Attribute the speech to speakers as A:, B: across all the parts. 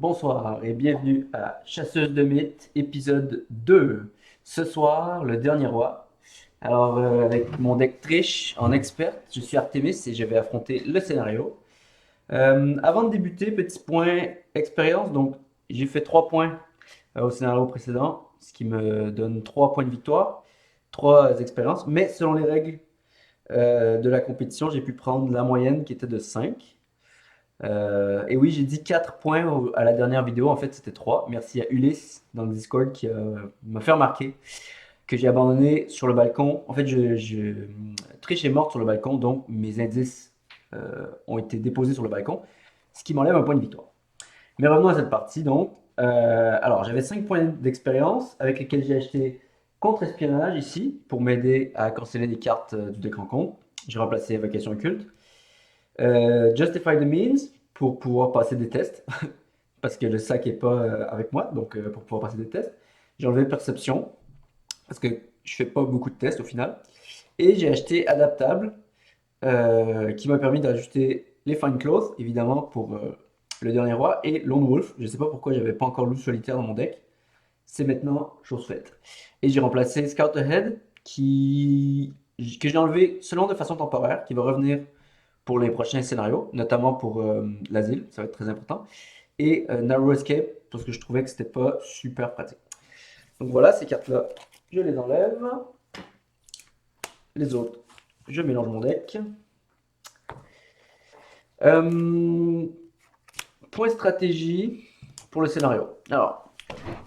A: Bonsoir et bienvenue à Chasseuse de mythes, épisode 2. Ce soir, le dernier roi. Alors, avec mon deck triche en experte, je suis Artemis et je vais affronter le scénario. Avant de débuter, petit point expérience. Donc, j'ai fait 3 points au scénario précédent, ce qui me donne 3 points de victoire, 3 expériences. Mais selon les règles de la compétition, j'ai pu prendre la moyenne qui était de 5. Et oui, j'ai dit 4 points à la dernière vidéo, en fait c'était 3. Merci à Ulysse dans le Discord qui m'a fait remarquer que j'ai abandonné sur le balcon. En fait, Trish est morte sur le balcon, donc mes indices ont été déposés sur le balcon, ce qui m'enlève un point de victoire. Mais revenons à cette partie donc. Alors, j'avais 5 points d'expérience avec lesquels j'ai acheté contre-espionnage ici pour m'aider à canceller des cartes du deck rencontre. J'ai remplacé Évocation occulte. Justify the means pour pouvoir passer des tests, parce que le sac est pas avec moi, donc pour pouvoir passer des tests. J'ai enlevé perception, parce que je fais pas beaucoup de tests au final. Et j'ai acheté adaptable, qui m'a permis d'ajuster les fine clothes, évidemment, pour le dernier roi, et Lone Wolf. Je sais pas pourquoi j'avais pas encore loup solitaire dans mon deck. C'est maintenant chose faite. Et j'ai remplacé Scout Ahead, que j'ai enlevé seulement de façon temporaire, qui va revenir pour les prochains scénarios, notamment pour l'asile, ça va être très important. Et Narrow Escape, parce que je trouvais que c'était pas super pratique. Donc voilà, ces cartes-là, je les enlève. Les autres, je mélange mon deck. Euh, Point stratégie pour le scénario. Alors,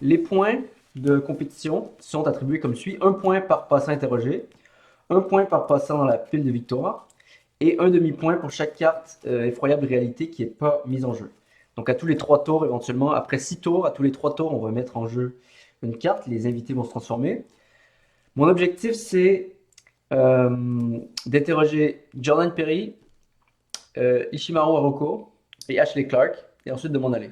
A: les points de compétition sont attribués comme suit. Un point par passant interrogé, un point par passant dans la pile de victoire, et un demi-point pour chaque carte effroyable réalité qui n'est pas mise en jeu. Donc à tous les 3 tours, éventuellement, après 6 tours, à tous les 3 tours, on va mettre en jeu une carte, les invités vont se transformer. Mon objectif, c'est d'interroger Jordan Perry, Ishimaru Haroko et Ashley Clark, et ensuite de m'en aller.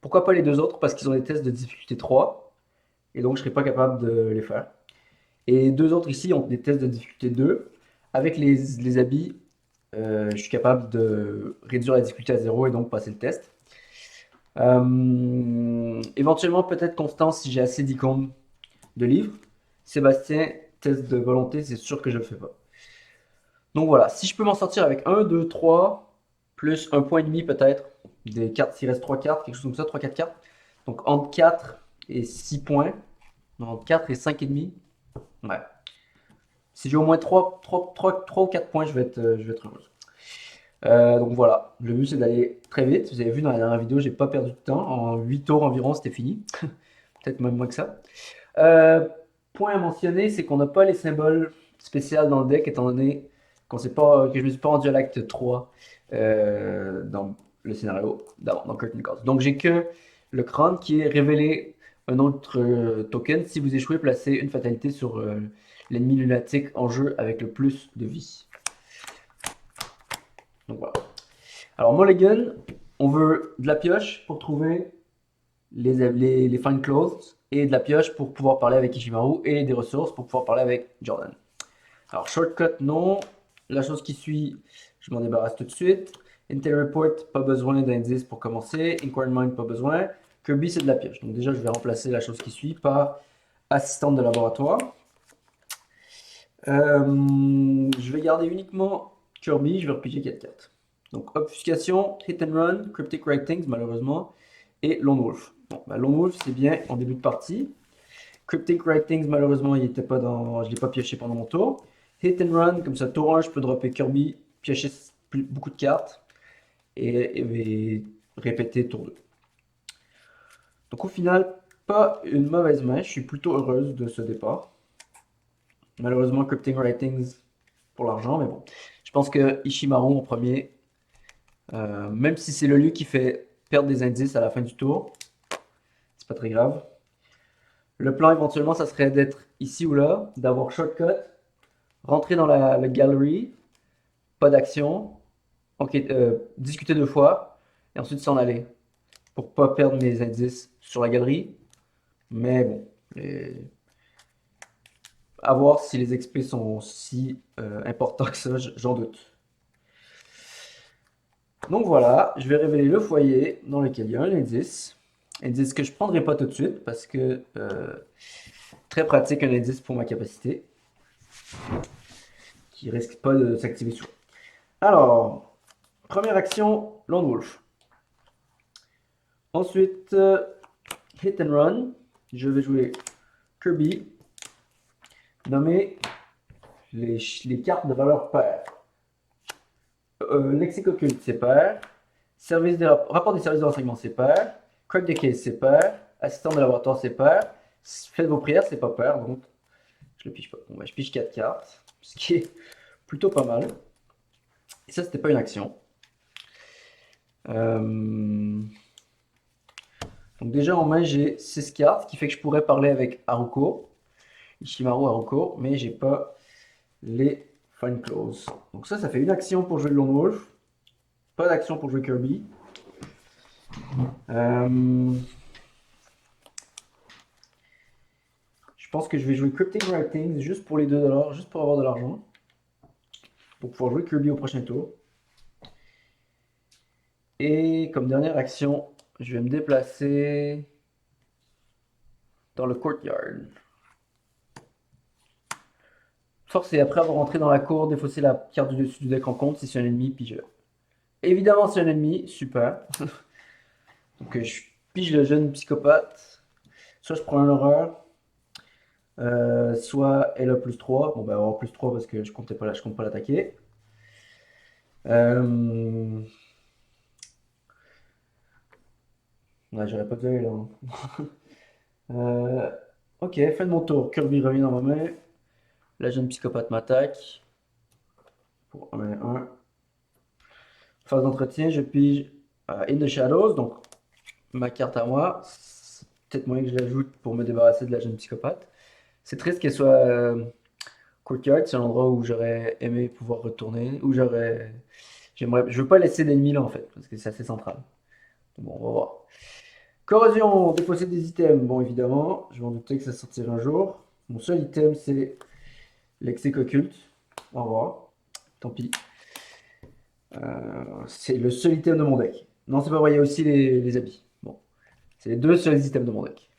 A: Pourquoi pas les deux autres? Parce qu'ils ont des tests de difficulté 3, et donc je ne serai pas capable de les faire. Et deux autres ici ont des tests de difficulté 2. Avec les habits, je suis capable de réduire la difficulté à 0 et donc passer le test. Éventuellement, peut-être Constance si j'ai assez d'icônes de livres. Sébastien, test de volonté, c'est sûr que je le fais pas. Donc voilà, si je peux m'en sortir avec 1, 2, 3, plus un point et demi peut-être, des cartes, s'il reste 3 cartes, quelque chose comme ça, 3-4 cartes. Donc entre 4 et 6 points, non, entre 4 et 5 et demi, ouais. Si j'ai au moins 3 ou 4 points, je vais être heureuse. Donc voilà, le but c'est d'aller très vite. Vous avez vu dans la dernière vidéo, j'ai pas perdu de temps. En 8 tours environ, c'était fini. Peut-être même moins que ça. Euh, Point à mentionner, c'est qu'on n'a pas les symboles spéciaux dans le deck, étant donné qu'on sait pas, que je me suis pas rendu à l'acte 3 dans le scénario dans Curtain Calls. Donc j'ai que le crâne qui est révélé un autre token. Si vous échouez, placez une fatalité sur l'ennemi lunatique en jeu avec le plus de vie. Donc voilà. Alors Mulligan, on veut de la pioche pour trouver les fine clothes et de la pioche pour pouvoir parler avec Ishimaru et des ressources pour pouvoir parler avec Jordan. Alors shortcut non, la chose qui suit, je m'en débarrasse tout de suite. Intel Report, pas besoin d'indice pour commencer. Inquiry Mind, pas besoin. Kirby, c'est de la pioche. Donc déjà, je vais remplacer la chose qui suit par assistante de laboratoire. Je vais garder uniquement Kirby, je vais repiger 4 cartes. Donc obfuscation, hit and run, cryptic writings malheureusement, et Lone Wolf. Bon, bah, Lone Wolf c'est bien en début de partie. Cryptic writings malheureusement il était pas dans, je l'ai pas pioché pendant mon tour. Hit and run, comme ça tour 1 je peux dropper Kirby, piocher beaucoup de cartes et répéter tour 2. Donc au final, pas une mauvaise main, je suis plutôt heureuse de ce départ. Malheureusement Cryptic writings pour l'argent, mais bon. Je pense que Ishimaru en premier, même si c'est le lieu qui fait perdre des indices à la fin du tour, c'est pas très grave. Le plan éventuellement, ça serait d'être ici ou là, d'avoir shortcut, rentrer dans la gallery, pas d'action, discuter 2 fois, et ensuite s'en aller. Pour pas perdre mes indices sur la galerie. Mais bon, à voir si les XP sont si importants que ça, j'en doute. Donc voilà, je vais révéler le foyer dans lequel il y a un indice. Indice que je ne prendrai pas tout de suite parce que très pratique un indice pour ma capacité qui risque pas de s'activer souvent. Alors, première action, Lone Wolf. Ensuite, Hit and Run. Je vais jouer Kirby. Nommer les cartes de valeur paire. Lexique occulte, c'est pair. Rapport des services de renseignement, c'est pair. Crack de case, c'est pair. Assistant de laboratoire, c'est pair. Faites vos prières, c'est pas pair, donc je le pige pas. Bon, bah, je pige 4 cartes, ce qui est plutôt pas mal. Et ça, c'était pas une action. Donc déjà en main, j'ai 6 cartes, ce qui fait que je pourrais parler avec Haruko, Ishimaru Haruko, mais j'ai pas les Fine Claws. Donc ça fait une action pour jouer le Lone Wolf. Pas d'action pour jouer Kirby. Je pense que je vais jouer Cryptic Writings juste pour les 2$, juste pour avoir de l'argent. Pour pouvoir jouer Kirby au prochain tour. Et comme dernière action, je vais me déplacer dans le courtyard. Forcer, après avoir entré dans la cour, défausser la carte du dessus du deck en compte si c'est un ennemi, pige. Évidemment, c'est un ennemi, super. Donc je pige le jeune psychopathe. Soit je prends un horreur, soit elle a plus 3. Bon, bah, avoir plus 3 parce que je compte pas l'attaquer. Ouais, j'aurais pas dû aller là. Ok, fin de mon tour. Kirby revient dans ma main. La jeune psychopathe m'attaque. Pour 1 et 1. Phase d'entretien, je pige In the Shadows, donc ma carte à moi. C'est peut-être moyen que je l'ajoute pour me débarrasser de la jeune psychopathe. C'est triste qu'elle soit courtyard, c'est un endroit où j'aurais aimé pouvoir retourner, où je veux pas laisser d'ennemis là en fait, parce que c'est assez central. Bon, on va voir. Corrosion, défausser des items. Bon, évidemment, je m'en doutais que ça sortirait un jour. Mon seul item, c'est Lexique occulte. Au revoir. Tant pis. C'est le seul item de mon deck. Non, c'est pas vrai, il y a aussi les habits. Bon, c'est les deux seuls items de mon deck.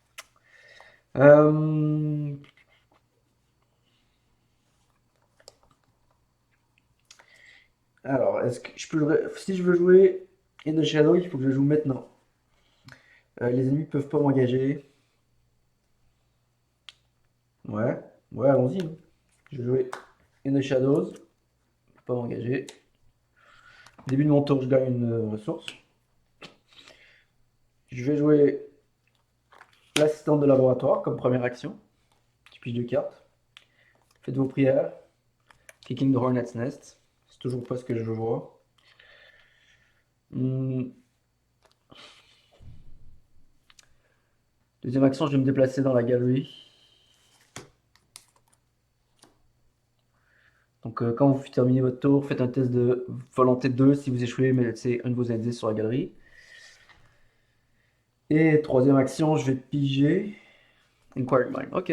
A: Alors, est-ce que je peux si je veux jouer In the Shadow, il faut que je joue maintenant. Les ennemis peuvent pas m'engager. Ouais, ouais, allons-y, hein. Je vais jouer In the Shadows. Pas m'engager. Début de mon tour, je gagne une ressource. Je vais jouer l'assistante de laboratoire comme première action. Je pige 2 cartes. Faites vos prières. Kicking the Hornet's Nest. C'est toujours pas ce que je veux voir. Deuxième action, je vais me déplacer dans la galerie. Donc quand vous terminez votre tour, faites un test de volonté 2. Si vous échouez, mettez un de vos indices sur la galerie. Et troisième action, je vais piger Inquiry Mind. Ok.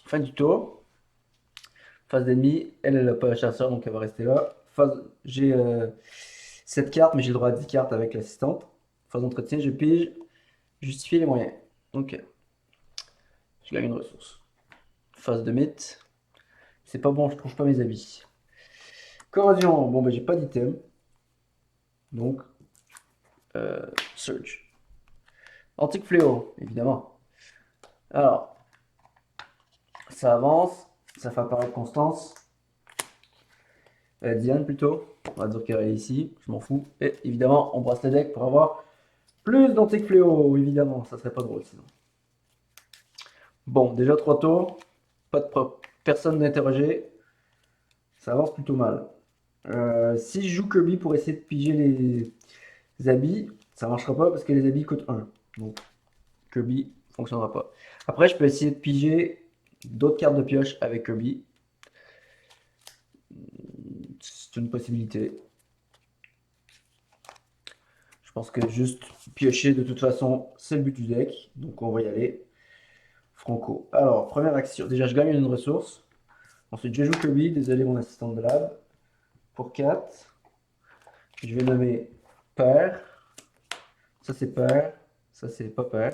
A: Fin du tour. Phase d'ennemi. Elle n'a pas la chasseur, donc elle va rester là. J'ai 7 cartes, mais j'ai le droit à 10 cartes avec l'assistante. Phase d'entretien, je pige. Justifier les moyens. Ok. Je gagne une ressource. Phase de mythe. C'est pas bon, je trouve pas mes habits. Corrosion. Bon, ben j'ai pas d'item. Donc, Surge. Antique fléau, évidemment. Alors, ça avance. Ça fait apparaître Constance. Diane plutôt. On va dire qu'elle est ici. Je m'en fous. Et évidemment, on brasse le deck pour avoir plus d'antique fléau. Évidemment, ça serait pas drôle sinon. Bon, déjà 3 tours. Pas de personne d'interroger. Ça avance plutôt mal. Si je joue Kirby pour essayer de piger les habits, ça marchera pas parce que les habits coûtent 1. Donc Kirby fonctionnera pas. Après, je peux essayer de piger d'autres cartes de pioche avec Kirby. C'est une possibilité. Je pense que juste piocher, de toute façon, c'est le but du deck. Donc on va y aller. Franco. Alors, première action. Déjà, je gagne une ressource. Ensuite, je joue Kirby. Désolé, mon assistante de lab. Pour 4. Je vais nommer pair. Ça, c'est pair. Ça, c'est pas pair.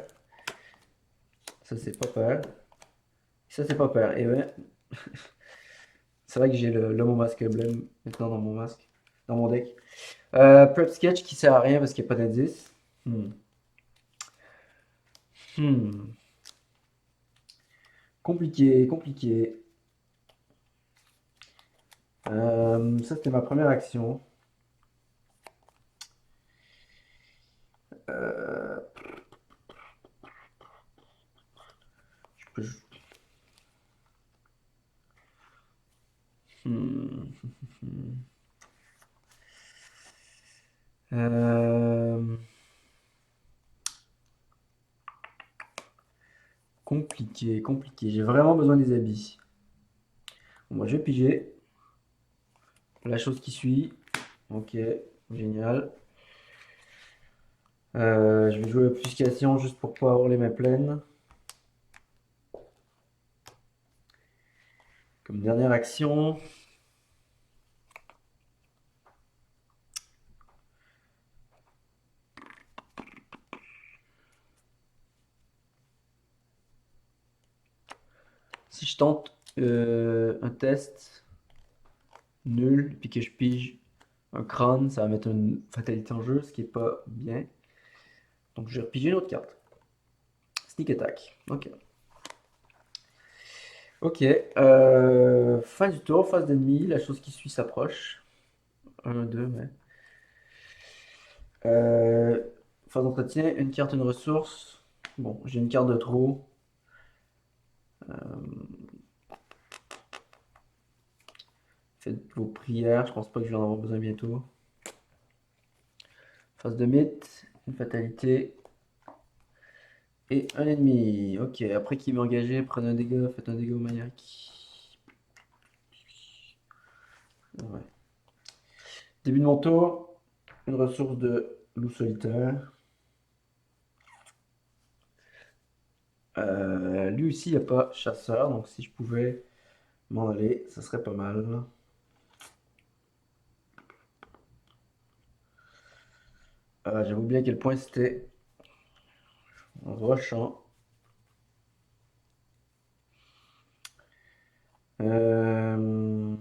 A: Ça, c'est pas pair. Ça, c'est pas pair. Et ouais, c'est vrai que j'ai l'homme au masque blême maintenant dans mon masque, dans mon deck. Prep sketch qui sert à rien parce qu'il n'y a pas d'indice. Hmm. Hmm. Compliqué, compliqué. Ça, c'était ma première action. Euh, je peux- Hmm. Euh, compliqué, compliqué. J'ai vraiment besoin des habits. Bon, moi, je vais piger la chose qui suit. Ok, génial. Je vais jouer obfuscation juste pour pouvoir avoir les mains pleines. Comme dernière action. Si je tente un test nul, puis que je pige un crâne, ça va mettre une fatalité en jeu, ce qui est pas bien. Donc je vais repiger une autre carte. Sneak attack. Ok. Ok. Fin du tour, phase d'ennemi. La chose qui suit s'approche. 1, 2, ouais. Euh, phase d'entretien. Une carte, une ressource. Bon, j'ai une carte de trop. Faites vos prières. Je pense pas que je vais en avoir besoin bientôt. Phase de mythe. Une fatalité. Et un ennemi. Ok, après qu'il m'est engagé, prenez un dégât, faites un dégât au maniaque. Ouais. Début de mon tour, une ressource de loup solitaire. Lui aussi, il n'y a pas chasseur, donc si je pouvais m'en aller, ça serait pas mal. J'avoue bien à quel point c'était rushant. Euh,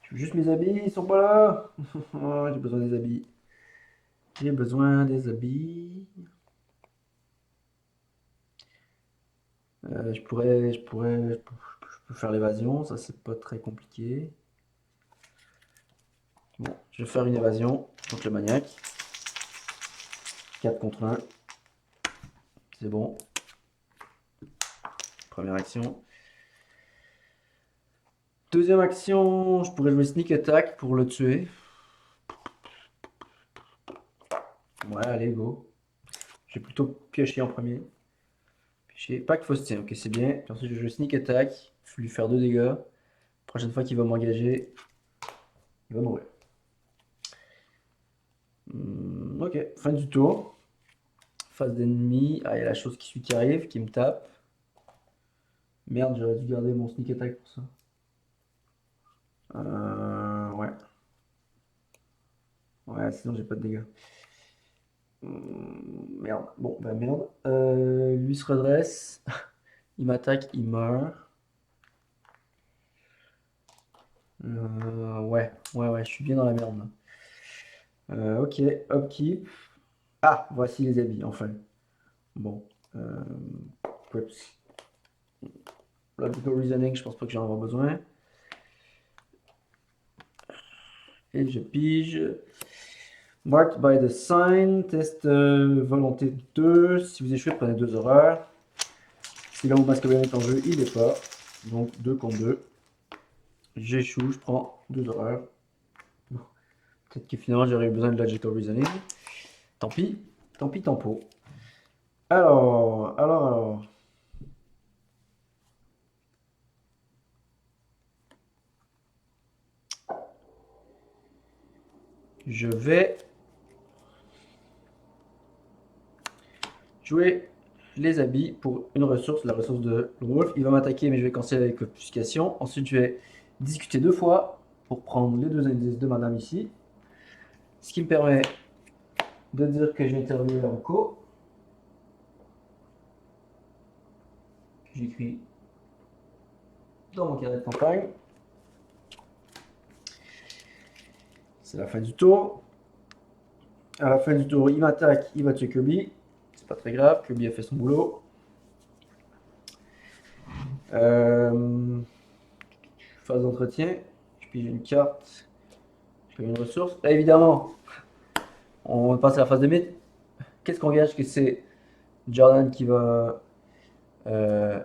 A: je veux juste mes habits, ils sont pas là. Oh, j'ai besoin des habits. J'ai besoin des habits. Je peux faire l'évasion, ça c'est pas très compliqué. Bon, je vais faire une évasion contre le maniaque. 4 contre 1. C'est bon. Première action. Deuxième action, je pourrais jouer sneak attack pour le tuer. Ouais, allez, go. J'ai plutôt pioché en premier. Pioché. Pas que faustien, ok, c'est bien. Puis ensuite, je joue sneak attack. Je vais lui faire 2 dégâts. Prochaine fois qu'il va m'engager, il va mourir. Ok, fin du tour. Phase d'ennemi. Ah, il y a la chose qui suit qui arrive, qui me tape. Merde, j'aurais dû garder mon sneak attack pour ça. Ouais. Ouais, sinon j'ai pas de dégâts. Merde. Bon, bah merde. Lui se redresse. Il m'attaque, il meurt. Ouais, je suis bien dans la merde là. Ok, upkeep. Ah, voici les habits, enfin. Bon. Preps. Logical reasoning, je pense pas que j'en ai besoin. Et je pige. Marked by the sign, test volonté 2. Si vous échouez, prenez 2 horreurs. Si là où masculin est en jeu, il est pas. Donc 2 contre 2. J'échoue, je prends 2 horreurs. Peut-être que finalement j'aurais eu besoin de logical reasoning. Tant pis, tant pis, tant pis. Alors. Je vais jouer les habits pour une ressource, la ressource de Wolf. Il va m'attaquer, mais je vais canceller avec obfuscation. Ensuite, je vais discuter 2 fois. pour prendre les deux indices de madame ici. Ce qui me permet de dire que j'ai interviewé la Rocco. J'écris dans mon carnet de campagne. C'est la fin du tour. À la fin du tour, il m'attaque, il va tuer Kirby. C'est pas très grave, Kirby a fait son boulot. Phase d'entretien. Je pige une carte. Je fais une ressource. Là, évidemment, on passe à la phase de mythe. Qu'est-ce qu'on gage que c'est Jordan euh,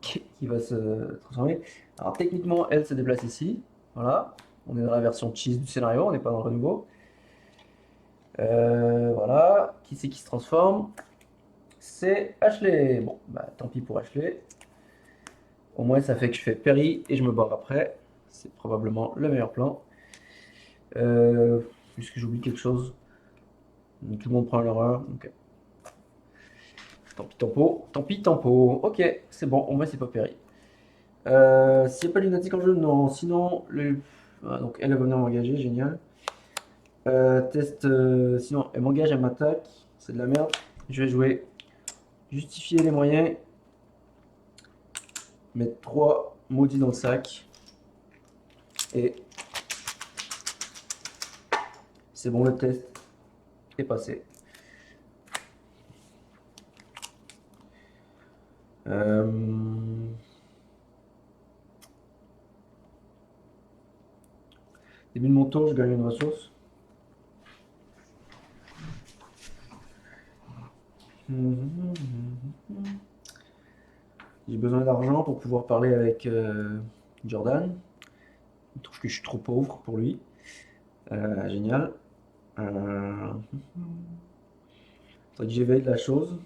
A: qui va se transformer. Alors techniquement, elle se déplace ici. Voilà. On est dans la version cheese du scénario, on n'est pas dans le renouveau. Voilà. Qui c'est qui se transforme? C'est Ashley. Bon, bah tant pis pour Ashley. Au moins, ça fait que je fais Perry et je me barre après. C'est probablement le meilleur plan. Puisque j'oublie quelque chose. Tout le monde prend l'erreur. Okay. Tant pis, tempo. Tant pis, tempo. Ok, c'est bon. Au moins, c'est pas Perry. S'il n'y a pas lunatique en jeu, non. Sinon, donc elle va venir m'engager, génial. Test. Sinon, elle m'engage, elle m'attaque. C'est de la merde. Je vais jouer. Justifier les moyens. Mettre 3 maudits dans le sac. Et c'est bon, le test est passé. Début de mon tour, je gagne une ressource. J'ai besoin d'argent pour pouvoir parler avec Jordan. Il trouve que je suis trop pauvre pour lui. Génial. Faudrait que j'éveille la chose.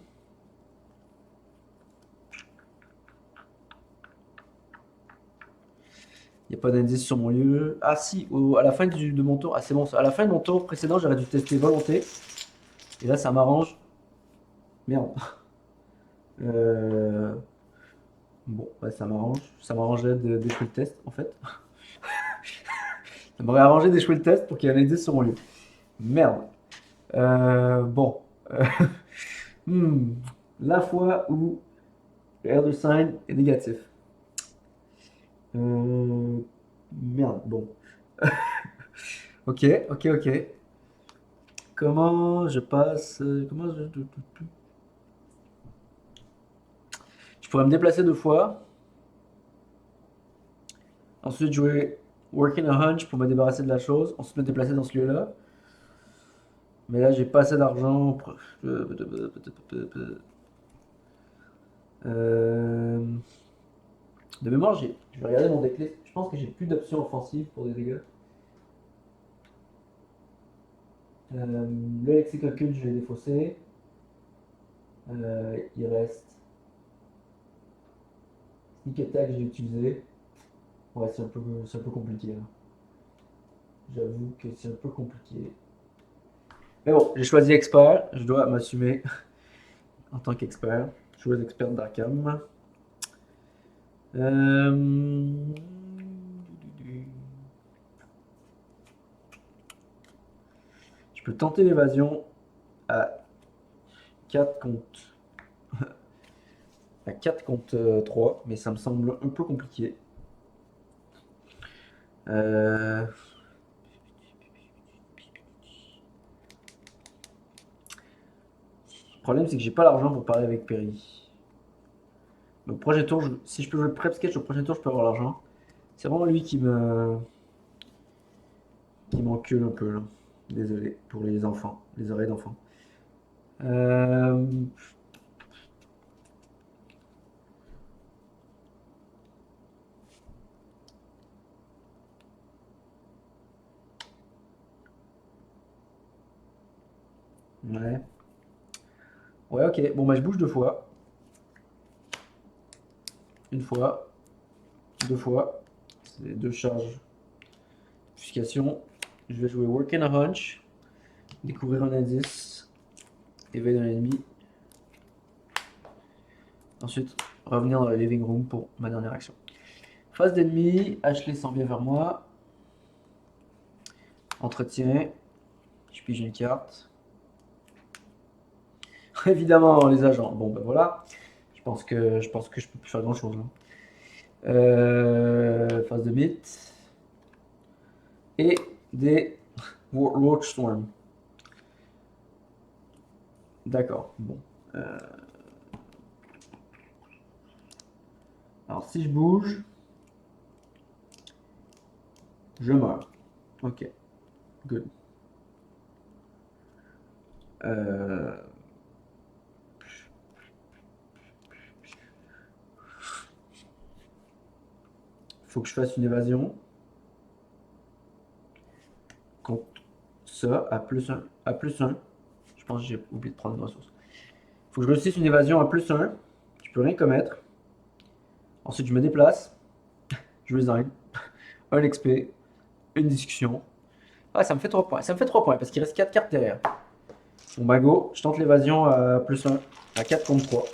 A: Il n'y a pas d'indice sur mon lieu. Ah si, à la fin de mon tour. Ah c'est bon, à la fin de mon tour précédent, j'aurais dû tester volonté. Et là, ça m'arrange. Merde. Bon, ouais, ça m'arrange. Ça m'arrangerait d'échouer le test, en fait. Ça m'aurait arrangé d'échouer le test pour qu'il y ait un indice sur mon lieu. Merde. Bon. Hmm. La fois où le Elder Sign est négatif. Merde, bon. Ok, ok, ok. Comment je passe. Comment je pourrais me déplacer 2 fois. Ensuite jouer Working a Hunch pour me débarrasser de la chose. Ensuite me déplacer dans ce lieu-là. Mais là, j'ai pas assez d'argent. De mémoire, je vais regarder mon decklist. Je pense que j'ai plus d'options offensives pour des dégâts. Le Lexical Cult, je l'ai défaussé. Il reste Sneak Attack, j'ai utilisé. Ouais, c'est un peu compliqué. Hein. J'avoue que c'est un peu compliqué. Mais bon, j'ai choisi expert. Je dois m'assumer en tant qu'expert. Joueuse experte d'Arkham. Je peux tenter l'évasion à 4 contre à 4 contre 3, mais ça me semble un peu compliqué. Le problème, c'est que j'ai pas l'argent pour parler avec Perry. Donc, prochain tour, si je peux jouer le prep sketch au prochain tour, je peux avoir l'argent. C'est vraiment lui qui m'encule un peu là. Désolé pour les enfants, les oreilles d'enfants. Ouais. Ouais, ok. Bon, bah, je bouge 2 fois. Une fois. 2 fois. C'est 2 charges. Obfuscation. Je vais jouer Work in a Hunch. Découvrir un indice. Éveiller un ennemi. Ensuite, revenir dans le living room pour ma dernière action. Phase d'ennemi. Ashley s'en vient vers moi. Entretien. Je pige une carte. Évidemment, les agents. Bon, ben voilà. Je pense que je peux plus faire grand-chose, hein. Phase de mythe. Et des Roach Storm. D'accord. Bon. Alors, si je bouge, je meurs. Ok. Good. Euh, Faut que je fasse une évasion contre ça à plus 1. À plus 1. Je pense que j'ai oublié de prendre une ressource. Faut que je réussisse une évasion à plus 1. Je peux rien commettre. Ensuite, je me déplace. Je resign. Un XP. Une discussion. Ah, ça me fait 3 points. Ça me fait 3 points parce qu'il reste 4 cartes derrière. Bon, bah go. Je tente l'évasion à plus 1. À 4 contre 3.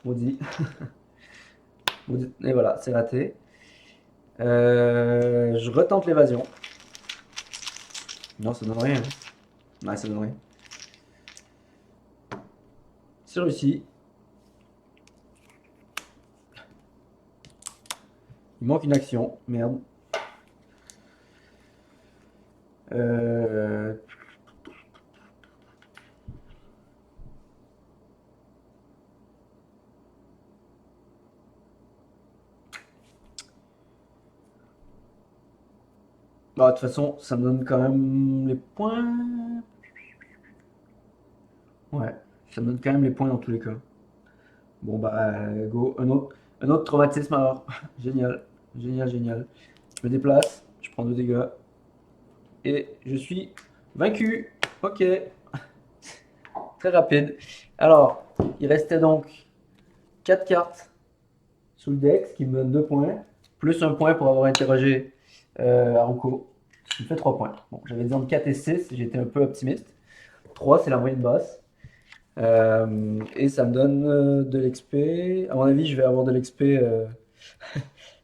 A: Maudit. Maudit. Et voilà, c'est raté. Je retente l'évasion. Non, ça donne rien. Ouais, ça donne rien. C'est réussi. Il manque une action. Merde. Euh... Bah, de toute façon, ça me donne quand même les points. Ouais, ça me donne quand même les points dans tous les cas. Bon, bah, go. Un autre traumatisme alors. Génial. Génial, génial. Je me déplace. Je prends 2 dégâts. Et je suis vaincu. Ok. Très rapide. Alors, il restait donc 4 cartes sous le deck, ce qui me donne 2 points. Plus un point pour avoir interrogé Haruko, ce qui me fait 3 points. Bon, j'avais dit entre 4 et 6, j'étais un peu optimiste. 3, c'est la moyenne basse. Et ça me donne de l'XP. À mon avis, je vais avoir de l'XP.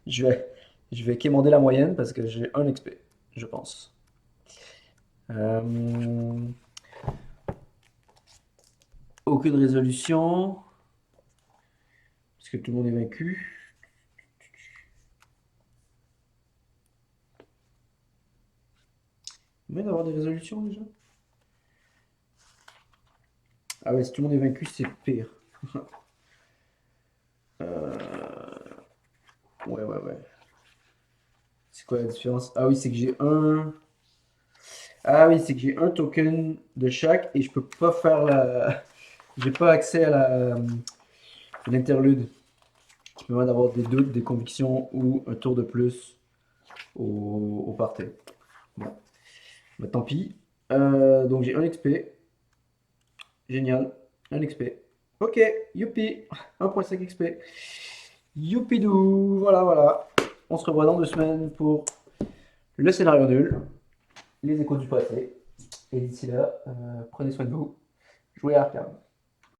A: je vais, je vais quémander la moyenne parce que j'ai 1 XP, je pense. Euh, Aucune résolution. Parce que tout le monde est vaincu. Il vient d'avoir des résolutions déjà? Ah ouais, si tout le monde est vaincu, c'est pire. Ouais, ouais, ouais. C'est quoi la différence? Ah oui, c'est que j'ai un. Ah oui, c'est que j'ai un token de chaque et je peux pas faire la. J'ai pas accès à l'interlude qui permet d'avoir des doutes, des convictions ou un tour de plus au party. Bon, bah, tant pis. Donc j'ai un XP. Génial. Un XP. Ok, youpi. 1.5 XP. Youpidou. Voilà, voilà. On se revoit dans 2 semaines pour le scénario nul, les échos du passé. Et d'ici là, prenez soin de vous. Jouez à Arkham.